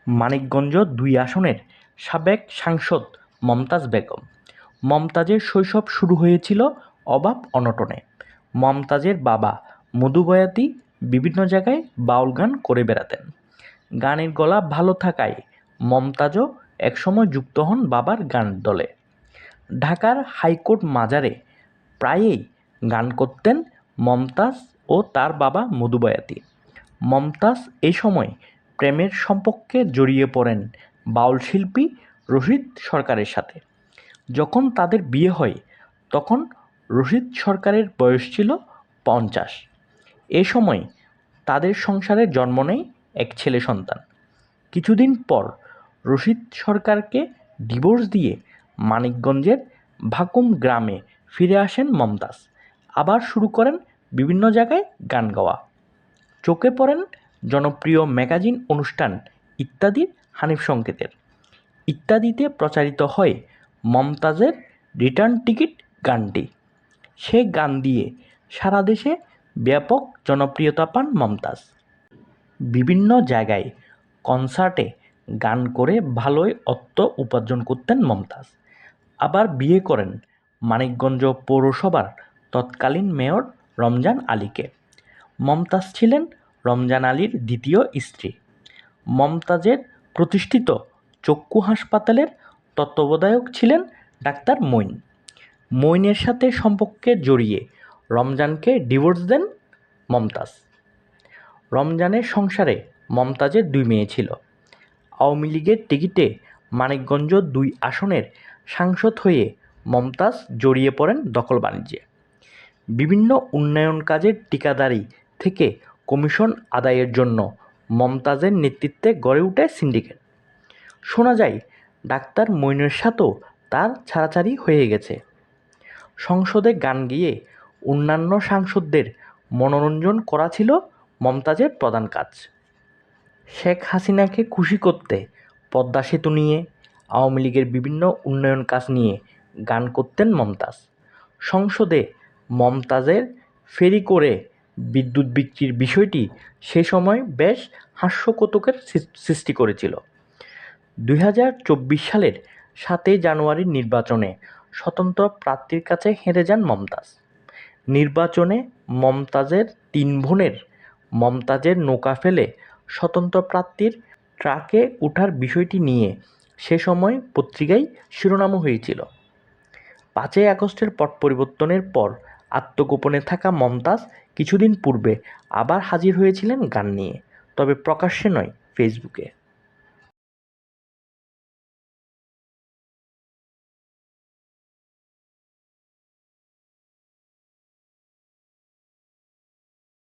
মানিকগঞ্জ ২ আসনের সাবেক সাংসদ মমতাজ বেগম। মমতাজের শৈশব শুরু হয়েছিল অভাব-অনটনে। মমতাজের বাবা মধু বয়াতি বিভিন্ন জায়গায় বাউল গান করে বেড়াতেন। গানের গলা ভালো থাকায় মমতাজও একসময় যুক্ত হন বাবার গানের দলে। ঢাকার হাইকোর্ট মাজারে প্রায়ই গান করতেন মমতাজ ও তার বাবা মধু বয়াতি। মমতাজ এই সময় প্রেমের সম্পর্কে জড়িয়ে পড়েন বাউল শিল্পী রশিদ সরকারের সাথে। যখন তাদের বিয়ে হয় তখন রশিদ সরকারের বয়স ছিল ৫০। এ সময় তাদের সংসারে জন্ম নেয় এক ছেলে সন্তান। কিছুদিন পর রশিদ সরকারকে ডিভোর্স দিয়ে মানিকগঞ্জের ভাকুম গ্রামে ফিরে আসেন মমতাজ। আবার শুরু করেন বিভিন্ন জায়গায় গান গাওয়া। চোখে পড়েন জনপ্রিয় ম্যাগাজিন অনুষ্ঠান ইত্যাদির হানিফ সংকেতের। ইত্যাদিতে প্রচারিত হয় মমতাজের রিটার্ন টিকিট গানটি। সে গান দিয়ে সারা দেশে ব্যাপক জনপ্রিয়তা পান মমতাজ। বিভিন্ন জায়গায় কনসার্টে গান করে ভালোই অর্থ উপার্জন করতেন মমতাজ। আবার বিয়ে করেন মানিকগঞ্জ পৌরসভার তৎকালীন মেয়র রমজান আলীকে। মমতাজ ছিলেন রমজান আলীর দ্বিতীয় স্ত্রী। মমতাজের প্রতিষ্ঠিত চক্ষু হাসপাতালের তত্ত্বাবধায়ক ছিলেন ডাক্তার মঈন। মঈনের সাথে সম্পর্কে জড়িয়ে রমজানকে ডিভোর্স দেন মমতাজ। রমজানের সংসারে মমতাজের ২ মেয়ে ছিল। আওয়ামী লীগের টিকিটে মানিকগঞ্জ ২ আসনের সাংসদ হয়ে মমতাজ জড়িয়ে পড়েন দখল বাণিজ্যে। বিভিন্ন উন্নয়ন কাজের ঠিকাদারি থেকে কমিশন আদায়ের জন্য মমতাজের নেতৃত্বে গড়ে ওঠে সিন্ডিকেট। শোনা যায় ডাক্তার মঈনের সাথেও তার ছাড়াছাড়ি হয়ে গেছে। সংসদে গান গেয়ে অন্যান্য সাংসদদের মনোরঞ্জন করা ছিল মমতাজের প্রধান কাজ। শেখ হাসিনাকে খুশি করতে পদ্মা সেতু নিয়ে, আওয়ামী লীগের বিভিন্ন উন্নয়ন কাজ নিয়ে গান করতেন মমতাজ। সংসদে মমতাজের ফেরি করে বিদ্যুৎ বিক্রির বিষয়টি সে সময় বেশ হাস্যকৌতুকের সৃষ্টি করেছিল। ২০২৪ সালের ৭ই জানুয়ারির নির্বাচনে স্বতন্ত্র প্রার্থীর কাছে হেরে যান মমতাজ। নির্বাচনে মমতাজের ৩ বোনের মমতাজের নৌকা ফেলে স্বতন্ত্র প্রার্থীর ট্রাকে ওঠার বিষয়টি নিয়ে সে সময় পত্রিকায় শিরোনামও হয়েছিল। ৫ই আগস্টের পট পরিবর্তনের পর আত্মগোপনে থাকা মমতাজ কিছুদিন পূর্বে আবার হাজির হয়েছিলেন গান নিয়ে, তবে প্রকাশ্যে নয়, ফেসবুকে।